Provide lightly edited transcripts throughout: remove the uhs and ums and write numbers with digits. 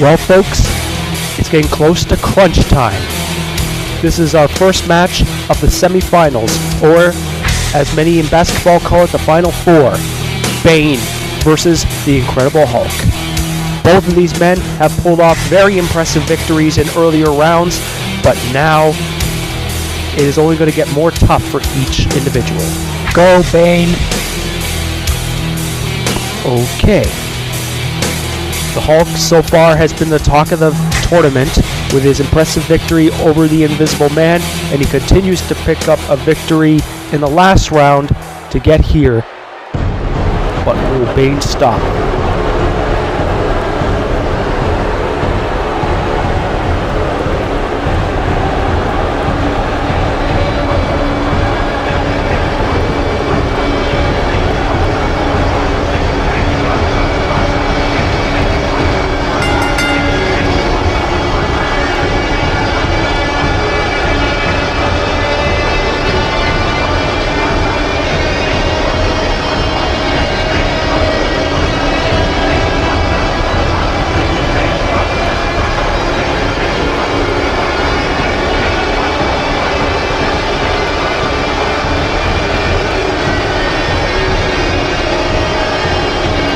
Well, folks, it's getting close to crunch time. This is our first match of the semifinals, or as many in basketball call it, the Final Four. Bane versus the Incredible Hulk. Both of these men have pulled off very impressive victories in earlier rounds, but now it is only going to get more tough for each individual. Go, Bane! Okay. The Hulk so far has been the talk of the tournament with his impressive victory over the Invisible Man, and he continues to pick up a victory in the last round to get here. But will Bane stop?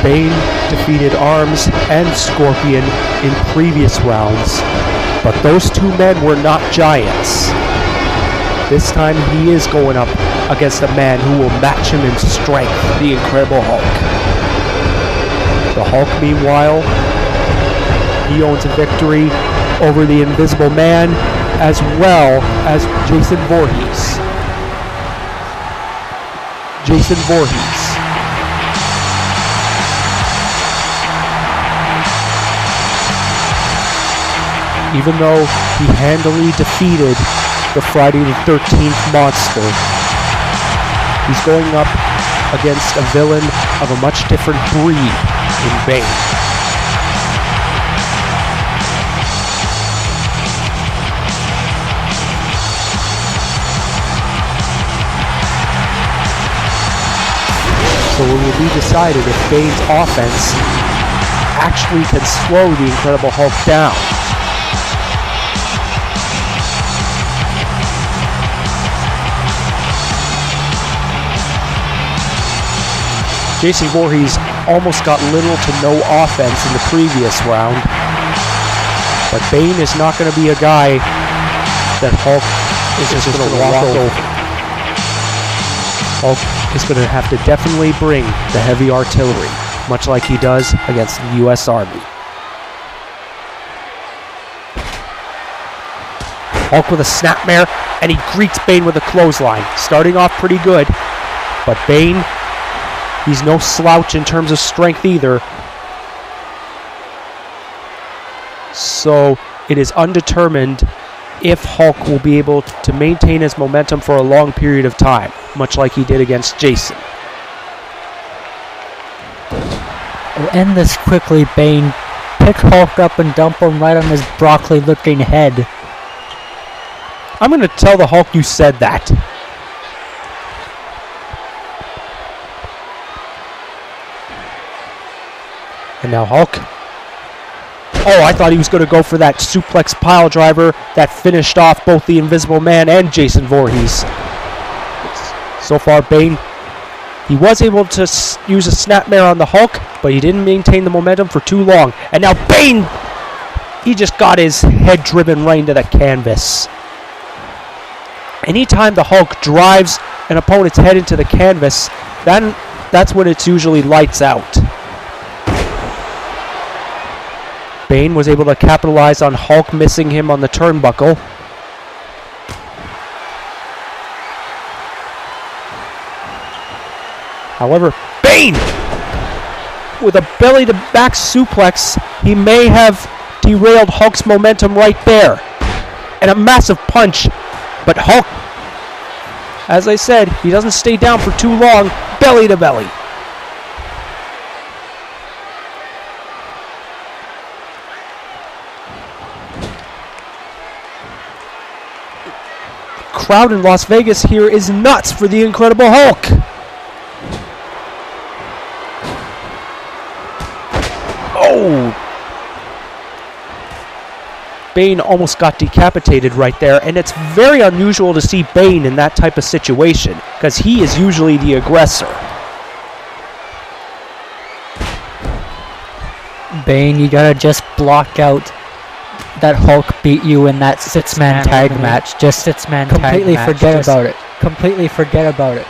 Bane defeated Arms and Scorpion in previous rounds, but those two men were not giants. This time he is going up against a man who will match him in strength, the Incredible Hulk. The Hulk, meanwhile, he owns a victory over the Invisible Man as well as Jason Voorhees. Even though he handily defeated the Friday the 13th monster, he's going up against a villain of a much different breed in Bane. So it will be decided if Bane's offense actually can slow the Incredible Hulk down. Jason Voorhees almost got little to no offense in the previous round, but Bane is not going to be a guy that Hulk is just going to walk over. Hulk is going to have to definitely bring the heavy artillery, much like he does against the U.S. Army. Hulk with a snapmare, and he greets Bane with a clothesline, starting off pretty good, but Bane, he's no slouch in terms of strength either. So it is undetermined if Hulk will be able to maintain his momentum for a long period of time, much like he did against Jason. We'll end this quickly, Bane. Pick Hulk up and dump him right on his broccoli-looking head. I'm going to tell the Hulk you said that. And now Hulk. Oh, I thought he was going to go for that suplex pile driver that finished off both the Invisible Man and Jason Voorhees. So far, Bane, he was able to use a snapmare on the Hulk, but he didn't maintain the momentum for too long. And now Bane, he just got his head driven right into the canvas. Anytime the Hulk drives an opponent's head into the canvas, that's when it's usually lights out. Bane was able to capitalize on Hulk missing him on the turnbuckle. However, Bane, with a belly-to-back suplex, he may have derailed Hulk's momentum right there. And a massive punch, but Hulk, as I said, he doesn't stay down for too long, belly to belly. Crowd in Las Vegas here is nuts for the Incredible Hulk. Oh! Bane almost got decapitated right there, and it's very unusual to see Bane in that type of situation, because he is usually the aggressor. Bane, you gotta just block out that Hulk beat you in that six-man tag match. Just completely forget about it. Completely forget about it.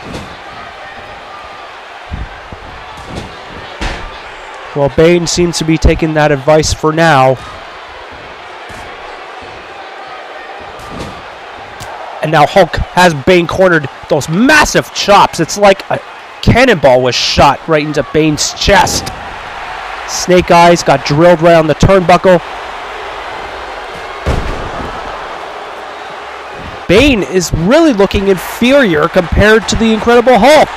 Well, Bane seems to be taking that advice for now. And now Hulk has Bane cornered. Those massive chops. It's like a cannonball was shot right into Bane's chest. Snake Eyes got drilled right on the turnbuckle. Bane is really looking inferior compared to the Incredible Hulk.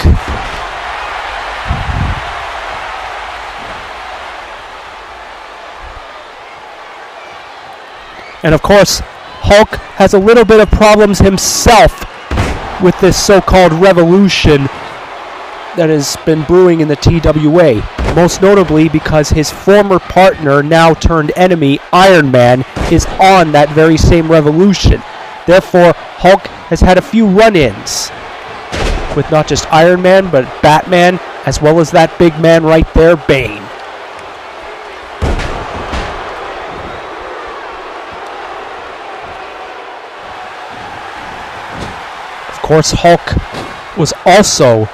And of course, Hulk has a little bit of problems himself with this so-called revolution that has been brewing in the TWA. Most notably because his former partner, now turned enemy, Iron Man, is on that very same revolution. Therefore, Hulk has had a few run-ins with not just Iron Man, but Batman, as well as that big man right there, Bane. Of course, Hulk was also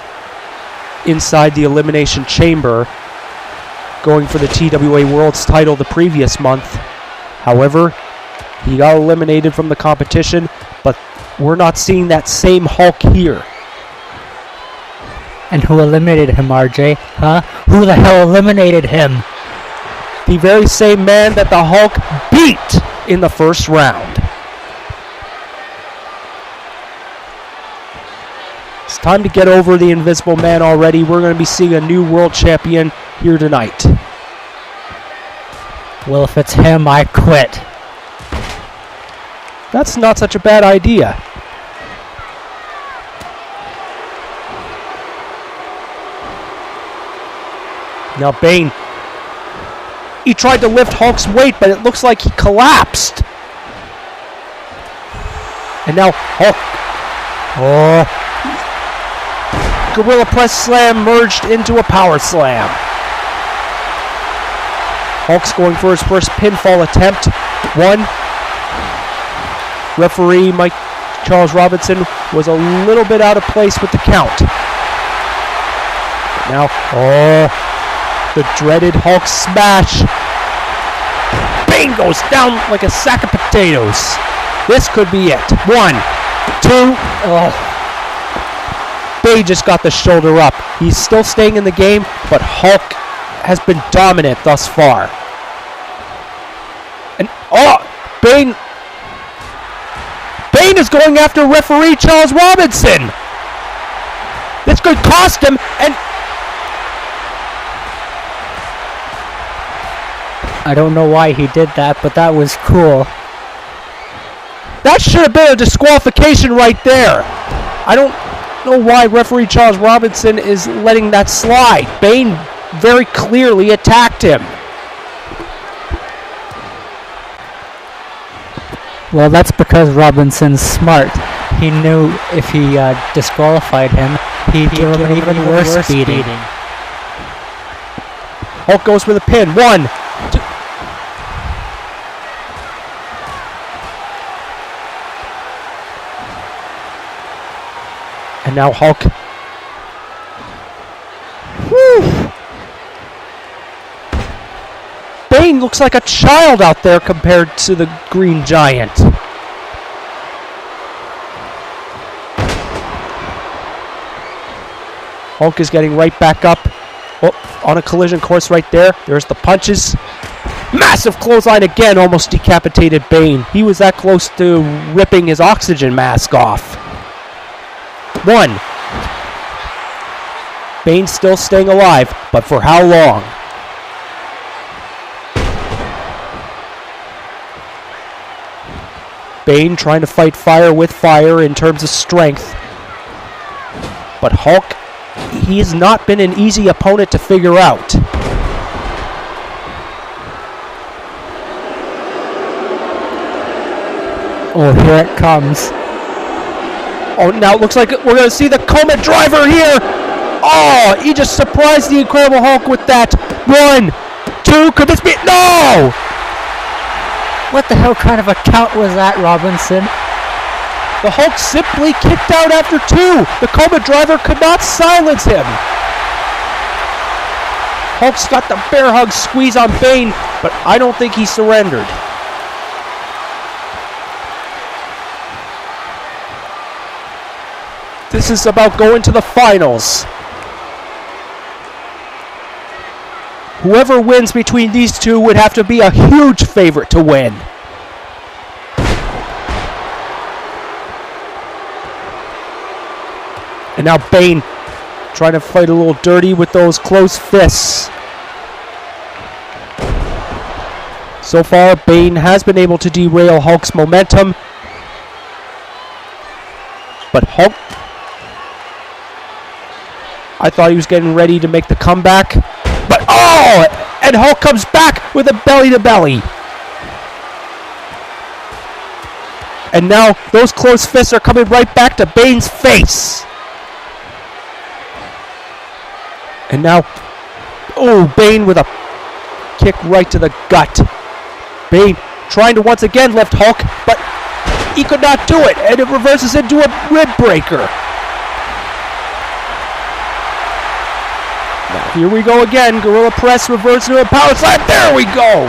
inside the Elimination Chamber, going for the TWA World's title the previous month. However, he got eliminated from the competition, but we're not seeing that same Hulk here. And who eliminated him, RJ? Huh? Who the hell eliminated him? The very same man that the Hulk beat in the first round. It's time to get over the Invisible Man already. We're going to be seeing a new world champion here tonight. Well, if it's him, I quit. That's not such a bad idea. Now Bane, he tried to lift Hulk's weight, but it looks like he collapsed. And now Hulk, Gorilla Press Slam merged into a Power Slam. Hulk's going for his first pinfall attempt. One. Referee Mike Charles Robinson was a little bit out of place with the count. Now, the dreaded Hulk smash. Bane goes down like a sack of potatoes. This could be it. 1, 2. Bane just got the shoulder up. He's still staying in the game, but Hulk has been dominant thus far. And Bane is going after referee Charles Robinson. This could cost him, and I don't know why he did that, but that was cool. That should have been a disqualification right there. I don't know why referee Charles Robinson is letting that slide. Bane very clearly attacked him. Well, that's because Robinson's smart. He knew if he disqualified him, he'd give him an even worse beating. Hulk goes for the pin. 1, 2. And now Hulk. Whew. Bane looks like a child out there compared to the Green Giant. Hulk is getting right back up. On a collision course right there. There's the punches. Massive clothesline again, almost decapitated Bane. He was that close to ripping his oxygen mask off. 1. Bane still staying alive, but for how long? Bane trying to fight fire with fire in terms of strength. But Hulk, he has not been an easy opponent to figure out. Oh, here it comes. Oh, now it looks like we're going to see the Comet driver here. Oh, he just surprised the Incredible Hulk with that. 1, 2, could this be? No! What the hell kind of a count was that, Robinson? The Hulk simply kicked out after 2. The Comet driver could not silence him. Hulk's got the bear hug squeeze on Bane, but I don't think he surrendered. This is about going to the finals. Whoever wins between these two would have to be a huge favorite to win. And now Bane trying to fight a little dirty with those closed fists. So far, Bane has been able to derail Hulk's momentum. But Hulk, I thought he was getting ready to make the comeback. But oh! And Hulk comes back with a belly-to-belly. And now those closed fists are coming right back to Bane's face. And now, oh, Bane with a kick right to the gut. Bane trying to once again lift Hulk, but he could not do it, and it reverses into a rib breaker. Now, here we go again. Gorilla press, reverse into a power slam. There we go.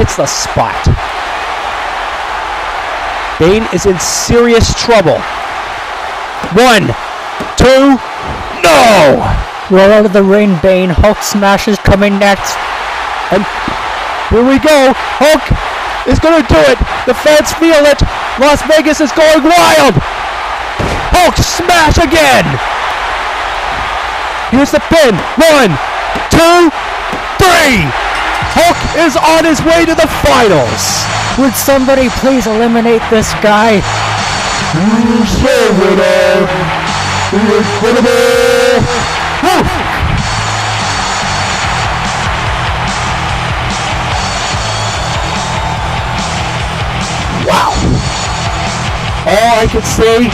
Hits the spot. Bane is in serious trouble. 1, 2, no! Roll out of the ring, Bane. Hulk smash is coming next. And here we go. Hulk is going to do it. The fans feel it. Las Vegas is going wild. Hulk smash again. Here's the pin. 1, 2, 3. Hulk is on his way to the finals. Would somebody please eliminate this guy? Wow. All I can say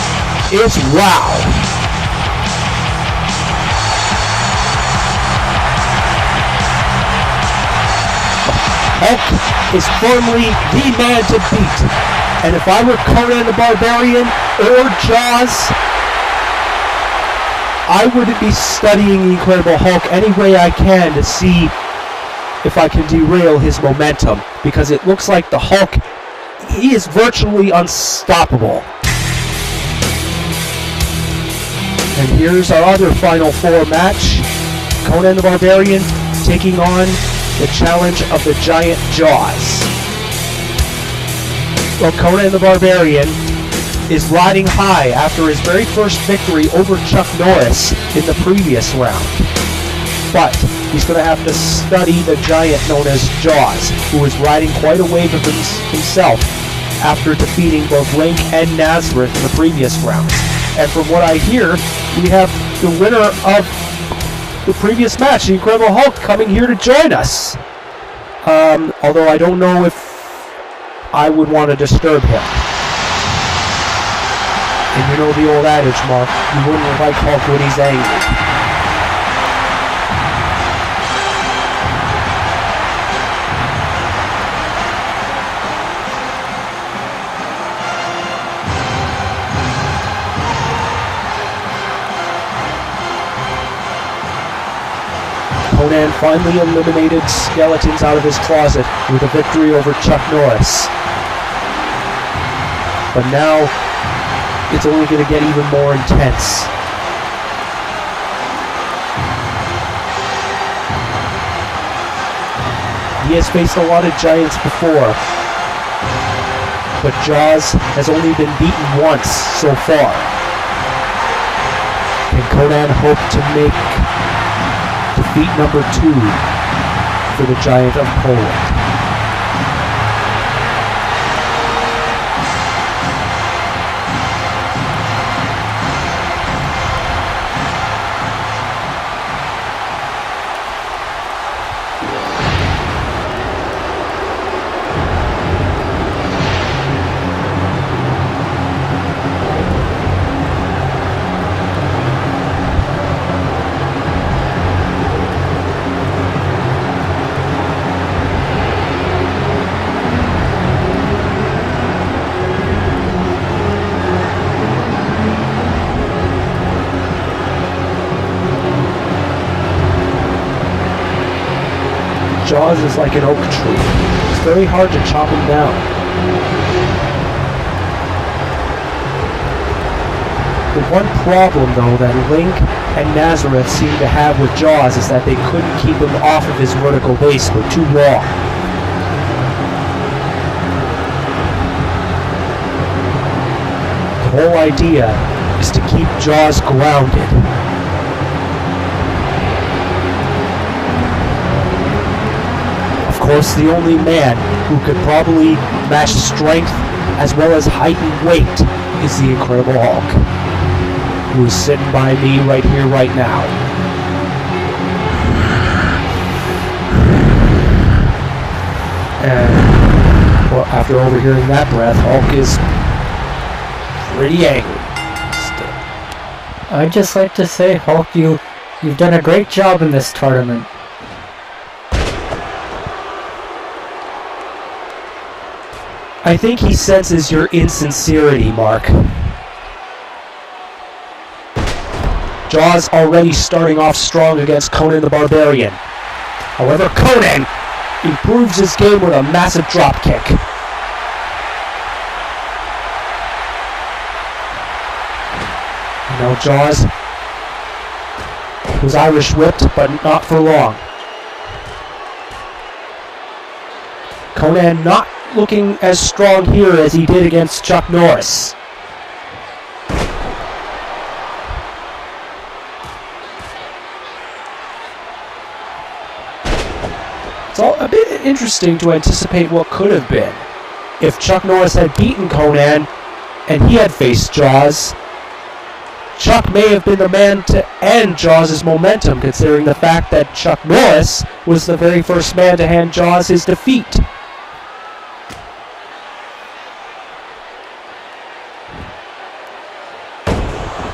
is wow. Hulk is firmly the man to beat. And if I were Conan the Barbarian or Jaws, I would be studying the Incredible Hulk any way I can to see if I can derail his momentum, because it looks like the Hulk, he is virtually unstoppable. And here's our other Final Four match. Conan the Barbarian taking on the challenge of the Giant Jaws. Well, Conan the Barbarian is riding high after his very first victory over Chuck Norris in the previous round. But he's going to have to study the giant known as Jaws, who is riding quite a wave of himself after defeating both Link and Nazareth in the previous rounds. And from what I hear, we have the winner of the previous match, the Incredible Hulk, coming here to join us. Although I don't know if I would want to disturb him. And you know the old adage, Mark, you wouldn't like Hulk when he's angry. Conan finally eliminated skeletons out of his closet with a victory over Chuck Norris. But now, it's only going to get even more intense. He has faced a lot of giants before, but Jaws has only been beaten once so far. Can Conan hope to make defeat number 2 for the Giant of Poland? Jaws is like an oak tree. It's very hard to chop him down. The one problem, though, that Link and Nazareth seem to have with Jaws is that they couldn't keep him off of his vertical base for too long. The whole idea is to keep Jaws grounded. Of course, the only man who could probably match strength as well as height and weight is the Incredible Hulk, who is sitting by me right here, right now. And well, after overhearing that breath, Hulk is pretty angry still. I'd just like to say, Hulk, you've done a great job in this tournament. I think he senses your insincerity, Mark. Jaws already starting off strong against Conan the Barbarian. However, Conan improves his game with a massive drop kick. Now Jaws was Irish whipped, but not for long. Conan not looking as strong here as he did against Chuck Norris. It's all a bit interesting to anticipate what could have been. If Chuck Norris had beaten Conan and he had faced Jaws, Chuck may have been the man to end Jaws' momentum, considering the fact that Chuck Norris was the very first man to hand Jaws his defeat.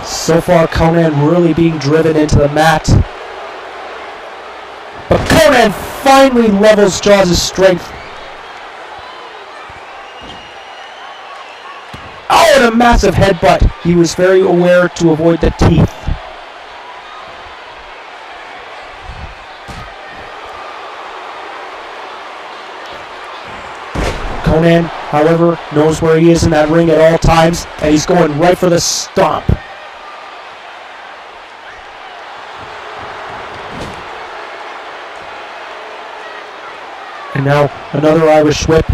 So far, Conan really being driven into the mat. But Conan finally levels Jaws' strength. Oh, and a massive headbutt. He was very aware to avoid the teeth. Conan, however, knows where he is in that ring at all times, and he's going right for the stomp. And now another Irish whip.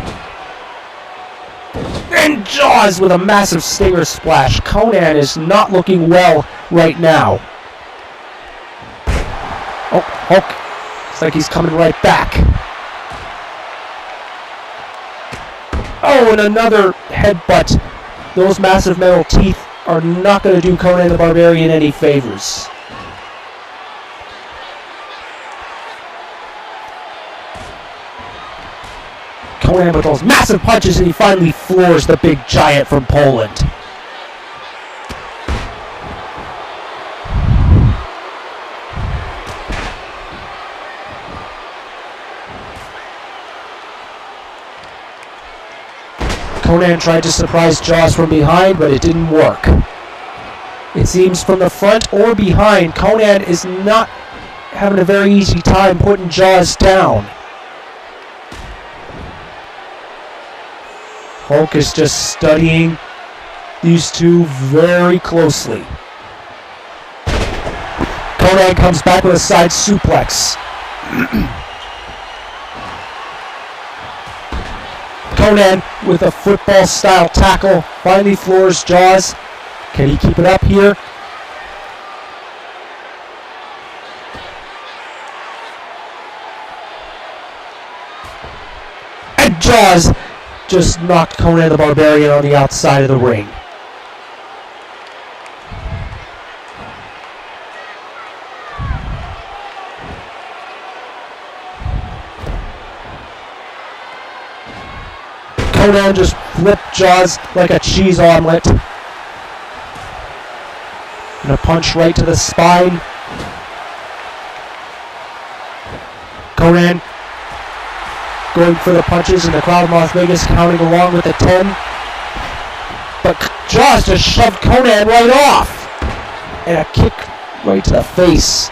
And Jaws with a massive stinger splash. Conan is not looking well right now. Oh, Hulk. Looks like he's coming right back. Oh, and another headbutt. Those massive metal teeth are not going to do Conan the Barbarian any favors. Conan with those massive punches, and he finally floors the big giant from Poland. Conan tried to surprise Jaws from behind, but it didn't work. It seems from the front or behind, Conan is not having a very easy time putting Jaws down. Hulk is just studying these two very closely. Conan comes back with a side suplex. Conan with a football-style tackle finally floors Jaws. Can he keep it up here? And Jaws just knocked Conan the Barbarian on the outside of the ring. Conan just flipped Jaws like a cheese omelet. And a punch right to the spine. Conan going for the punches, and the crowd of Las Vegas counting along with the 10. But Jaws just shoved Conan right off. And a kick right to the face.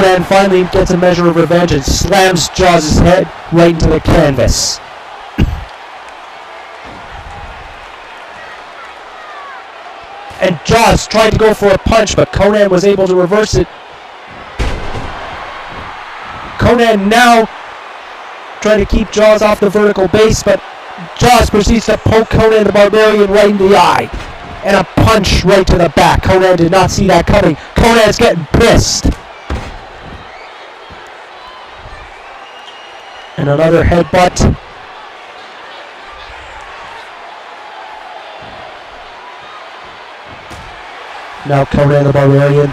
Conan finally gets a measure of revenge and slams Jaws' head right into the canvas. And Jaws tried to go for a punch, but Conan was able to reverse it. Conan now trying to keep Jaws off the vertical base, but Jaws proceeds to poke Conan the Barbarian right in the eye. And a punch right to the back. Conan did not see that coming. Conan's getting pissed. And another headbutt. Now Conan the Barbarian.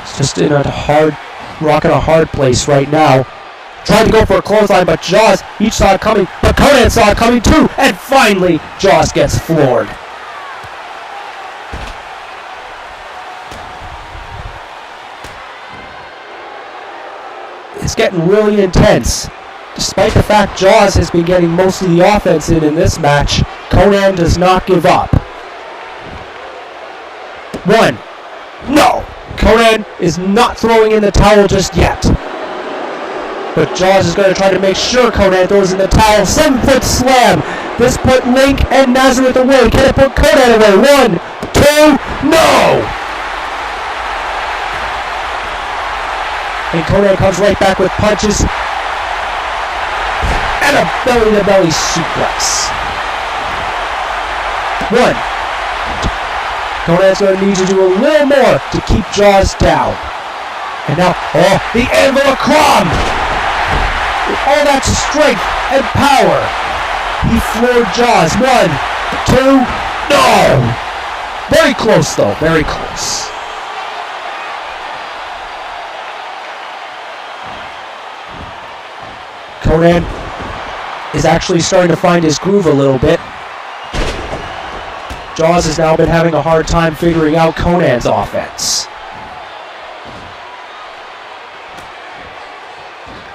It's just in a rock in a hard place right now. Tried to go for a clothesline, but Jaws each saw it coming, but Conan saw it coming too, and finally Jaws gets floored. It's getting really intense. Despite the fact Jaws has been getting most of the offense in this match, Conan does not give up. One. No! Conan is not throwing in the towel just yet. But Jaws is going to try to make sure Conan throws in the towel. 7-foot slam. This put Link and Nazareth away. Can it put Conan away? 1, 2, no! And Conan comes right back with punches. And a belly-to-belly suplex. 1. Conan's going to need to do a little more to keep Jaws down. And now, the anvil of Crom! With all that strength and power, he floored Jaws. 1, 2, no! Very close though, very close. Conan is actually starting to find his groove a little bit. Jaws has now been having a hard time figuring out Conan's offense.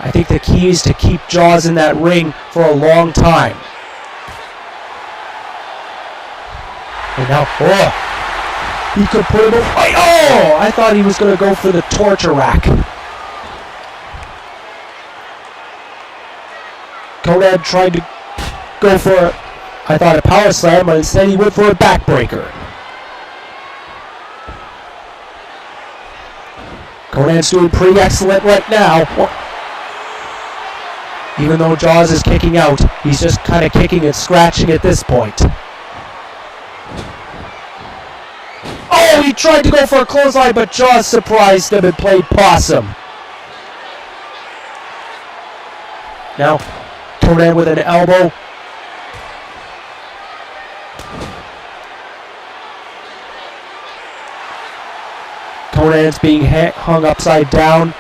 I think the key is to keep Jaws in that ring for a long time. And now, he could put him away. Oh, I thought he was going to go for the torture rack. Conan tried to go for, I thought, a power slam, but instead he went for a backbreaker. Conan's doing pretty excellent right now. Even though Jaws is kicking out, he's just kind of kicking and scratching at this point. Oh, he tried to go for a clothesline, but Jaws surprised him and played possum. Now, Conan with an elbow. Conan's being hung upside down.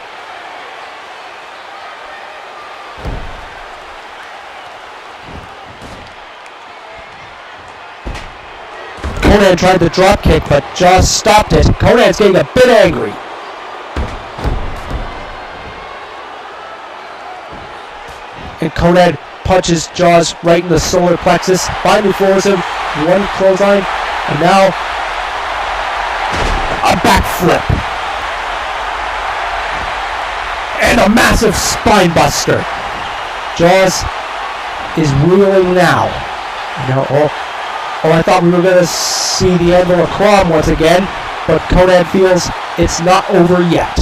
Conan tried the drop kick, but Jaws stopped it. Conan's getting a bit angry. And Conan punches Jaws right in the solar plexus. Finally floors him. One clothesline. And now a backflip. And a massive spine buster. Jaws is reeling now. I thought we were going to see the anvil of Crom once again, but Conan feels it's not over yet.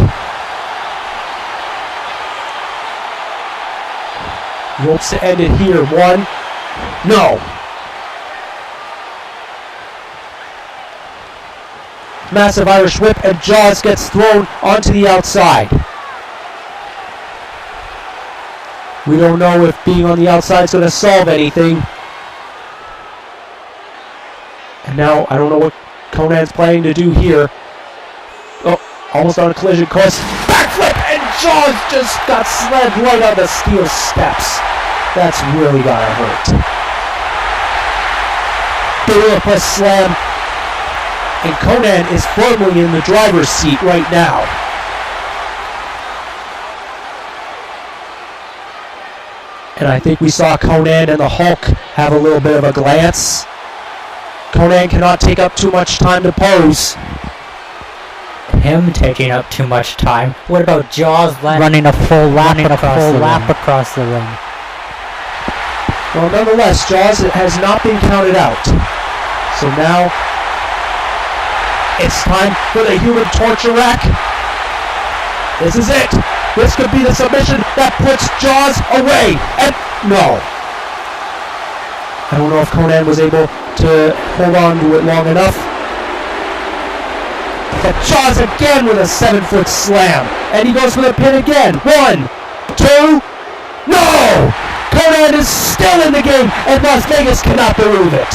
He hopes to end it here. 1, no. Massive Irish whip, and Jaws gets thrown onto the outside. We don't know if being on the outside is going to solve anything. And now, I don't know what Conan's planning to do here. Oh, almost on a collision course. Backflip, and Jaws just got slammed right on the steel steps. That's really gotta hurt. Gorilla slam. And Conan is firmly in the driver's seat right now. And I think we saw Conan and the Hulk have a little bit of a glance. Conan cannot take up too much time to pose. Him taking up too much time. What about Jaws running a full lap across the ring? Well, nonetheless, Jaws has not been counted out. So now it's time for the human torture rack. This is it. This could be the submission that puts Jaws away. And no. I don't know if Conan was able to hold on to it long enough. But Jaws again with a 7-foot slam. And he goes for the pin again. 1, 2, no! Conan is still in the game, and Las Vegas cannot believe it.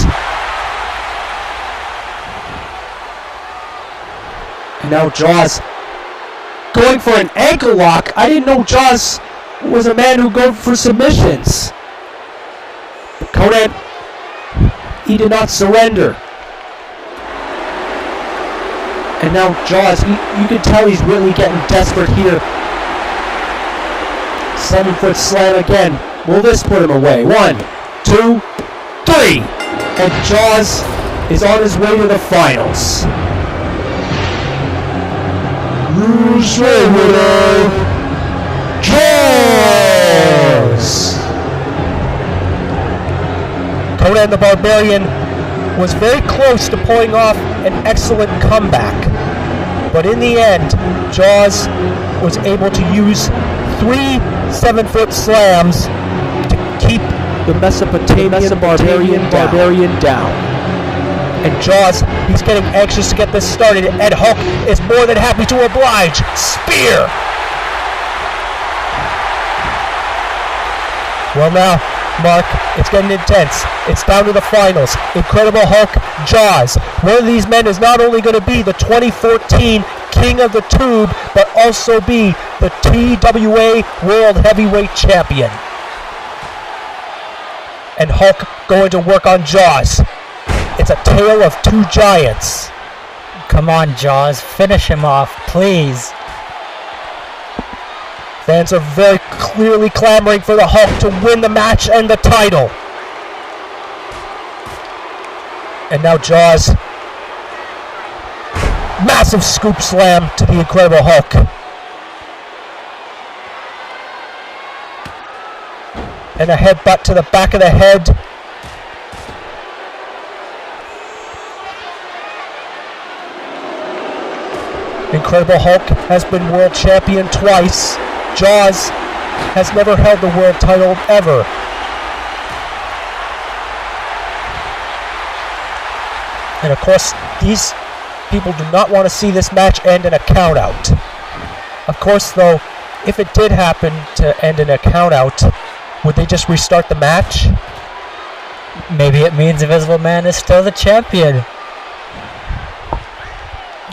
And now Jaws going for an ankle lock. I didn't know Jaws was a man who goes for submissions. But Conan, he did not surrender. And now Jaws, you can tell he's really getting desperate here. 7-foot slam again. Will this put him away? 1, 2, 3. And Jaws is on his way to the finals. Who's your winner? Jaws! Conan the Barbarian was very close to pulling off an excellent comeback. But in the end, Jaws was able to use 3 7-foot slams to keep the Mesopotamian barbarian down. And Jaws, he's getting anxious to get this started, and Hulk is more than happy to oblige. Spear! Well now, Mark, it's getting intense. It's down to the finals. Incredible Hulk, Jaws. One of these men is not only going to be the 2014 King of the Tube, but also be the TWA World Heavyweight Champion. And Hulk going to work on Jaws. It's a tale of 2 giants. Come on, Jaws. Finish him off, please. Fans are very clearly clamoring for the Hulk to win the match and the title. And now Jaws. Massive scoop slam to the Incredible Hulk. And a headbutt to the back of the head. Incredible Hulk has been world champion twice. Jaws has never held the world title ever. And of course, these people do not want to see this match end in a countout. Of course, though, if it did happen to end in a countout, would they just restart the match? Maybe it means Invisible Man is still the champion.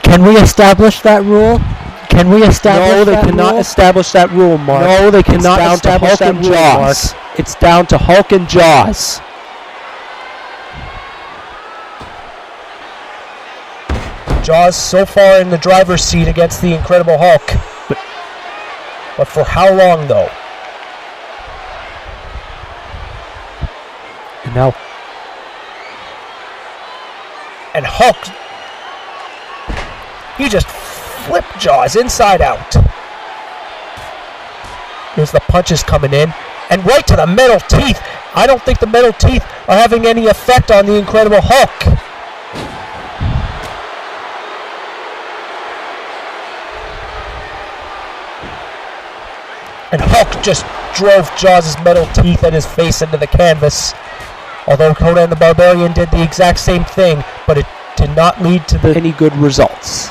Can we establish that rule? Can we establish that rule? No, they cannot establish that rule, Mark. No, they cannot establish that rule, Mark. It's down to Hulk and Jaws. Jaws so far in the driver's seat against the Incredible Hulk. But for how long, though? And now. And Hulk, he just flipped Jaws inside out. There's the punches coming in. And right to the metal teeth. I don't think the metal teeth are having any effect on the Incredible Hulk. And Hulk just drove Jaws' metal teeth and his face into the canvas. Although Conan the Barbarian did the exact same thing, but it did not lead to any good results.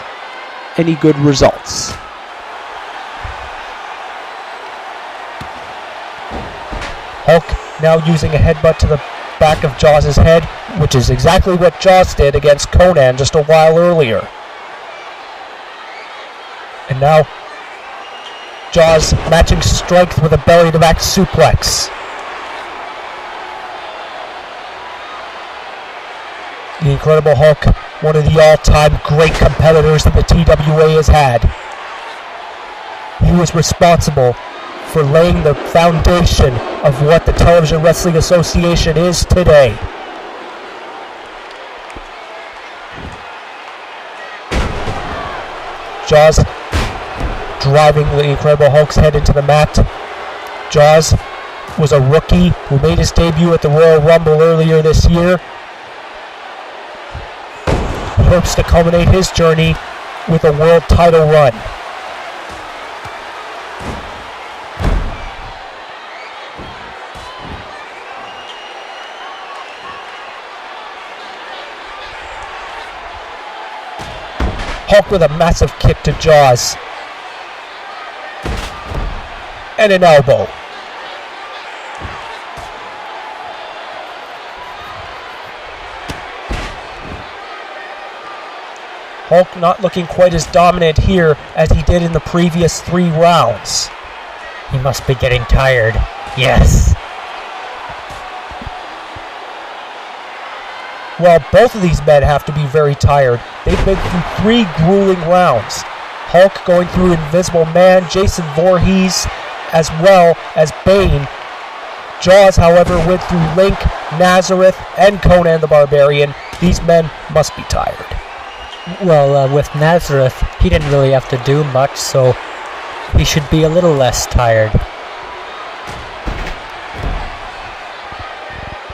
Hulk now using a headbutt to the back of Jaws' head, which is exactly what Jaws did against Conan just a while earlier. And now Jaws matching strength with a belly-to-back suplex. The Incredible Hulk, one of the all-time great competitors that the TWA has had. He was responsible for laying the foundation of what the Television Wrestling Association is today. Jaws driving the Incredible Hulk's head into the mat. Jaws was a rookie who made his debut at the Royal Rumble earlier this year. He hopes to culminate his journey with a world title run. Hulk with a massive kick to Jaws. And an elbow. Hulk not looking quite as dominant here as he did in the previous 3 rounds. He must be getting tired. Yes. Well, both of these men have to be very tired. They've been through 3 grueling rounds. Hulk going through Invisible Man, Jason Voorhees, as well as Bane. Jaws, however, went through Link, Nazareth, and Conan the Barbarian. These men must be tired. Well, with Nazareth, he didn't really have to do much, so he should be a little less tired.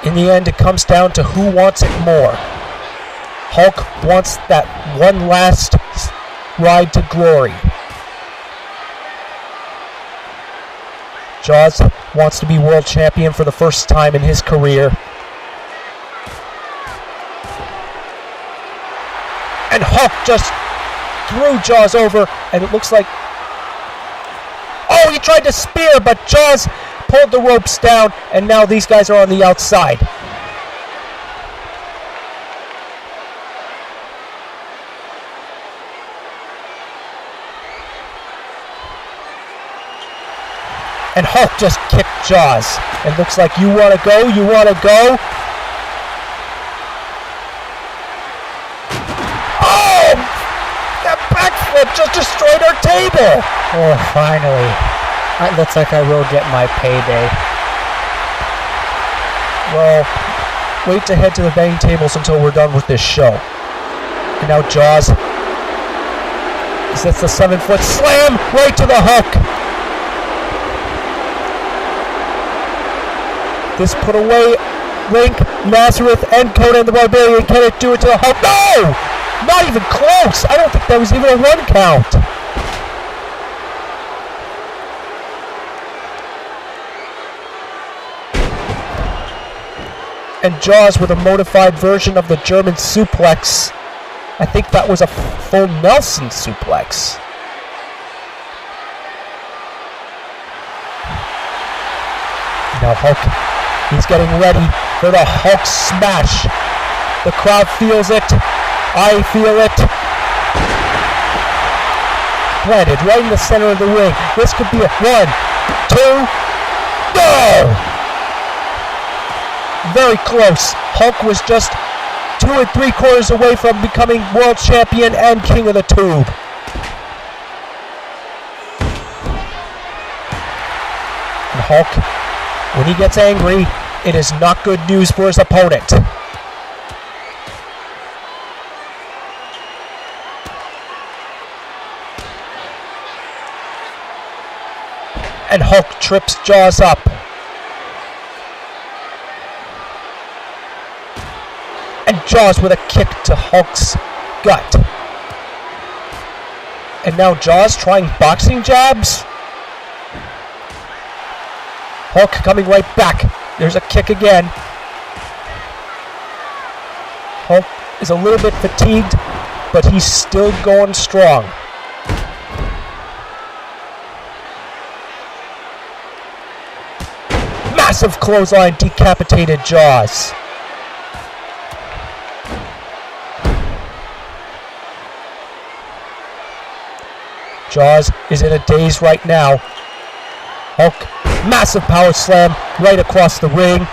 In the end, it comes down to who wants it more. Hulk wants that one last ride to glory. Jaws wants to be world champion for the first time in his career. And Hulk just threw Jaws over, and it looks like... Oh, he tried to spear, but Jaws pulled the ropes down, and now these guys are on the outside. And Hulk just kicked Jaws. And looks like you want to go, you want to go. Oh! That backflip just destroyed our table! Oh, finally. It looks like I will get my payday. Well, wait to head to the betting tables until we're done with this show. And now Jaws sets the 7-foot slam right to the hook. This put away Link, Nazareth, and Conan the Barbarian. Can it do it to the hook? No! Not even close! I don't think that was even a 1 count. And Jaws with a modified version of the German suplex. I think that was a full Nelson suplex. Now Hulk, he's getting ready for the Hulk smash. The crowd feels it. I feel it. Planted right in the center of the ring. This could be a 1, 2, go! Very close. Hulk was just 2 3/4 away from becoming world champion and king of the tube. And Hulk, when he gets angry, it is not good news for his opponent. And Hulk trips Jaws up. And Jaws with a kick to Hulk's gut. And now Jaws trying boxing jabs. Hulk coming right back. There's a kick again. Hulk is a little bit fatigued, but he's still going strong. Massive clothesline decapitated Jaws. Jaws is in a daze right now. Hulk, massive power slam right across the ring.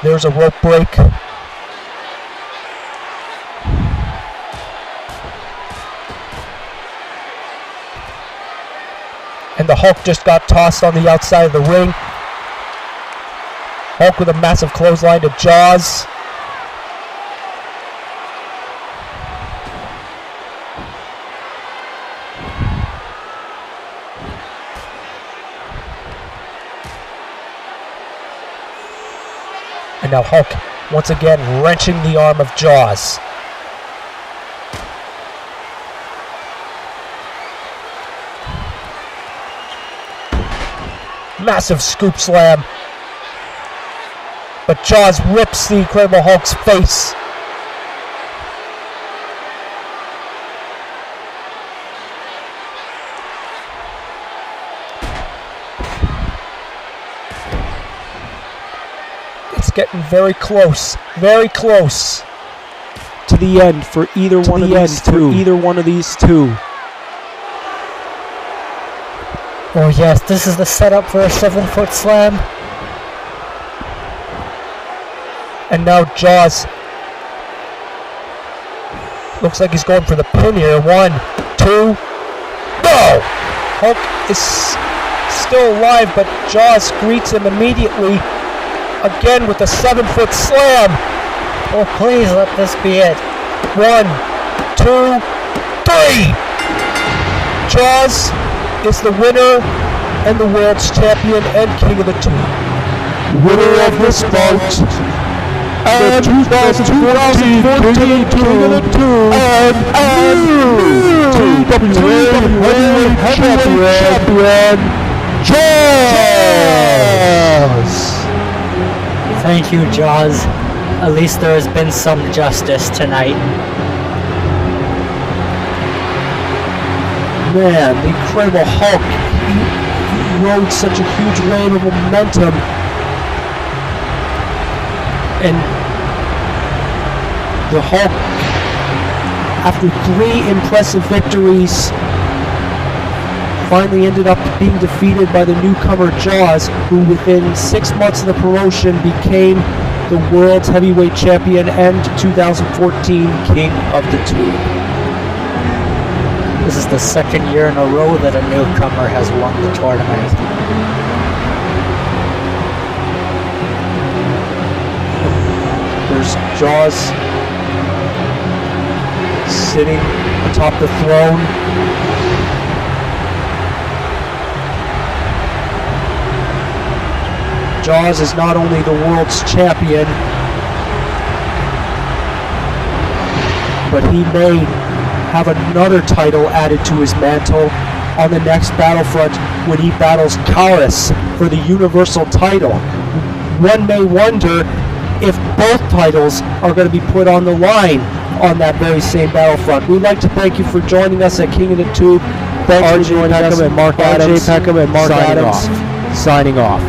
There's a rope break. And the Hulk just got tossed on the outside of the ring. Hulk with a massive clothesline to Jaws. And now Hulk once again wrenching the arm of Jaws. Massive scoop slam. But Jaws rips the Incredible Hulk's face. It's getting very close to the end for either one of these two. Oh yes, this is the setup for a 7-foot slam. And now Jaws looks like he's going for the pin here. 1, 2, no! Hulk is still alive, but Jaws greets him immediately again with a 7-foot slam. Oh, please let this be it. 1, 2, 3! Jaws is the winner and the world's champion and king of the two. Winner of this bout and 2014 king of the two and new TWA Champion, Jaws! Thank you, Jaws. At least there has been some justice tonight. Man, the Incredible Hulk, he rode such a huge wave of momentum. And the Hulk, after 3 impressive victories, finally ended up being defeated by the newcomer Jaws, who within 6 months of the promotion became the world's heavyweight champion and 2014 king of the two. This is the second year in a row that a newcomer has won the tournament. There's Jaws sitting atop the throne. Jaws is not only the world's champion, but he may have another title added to his mantle on the next Battlefront when he battles Karis for the Universal title. One may wonder if both titles are going to be put on the line on that very same Battlefront. We'd like to thank you for joining us at King of the Tube. Thanks for joining us. RJ Peckham and Mark Adams signing off.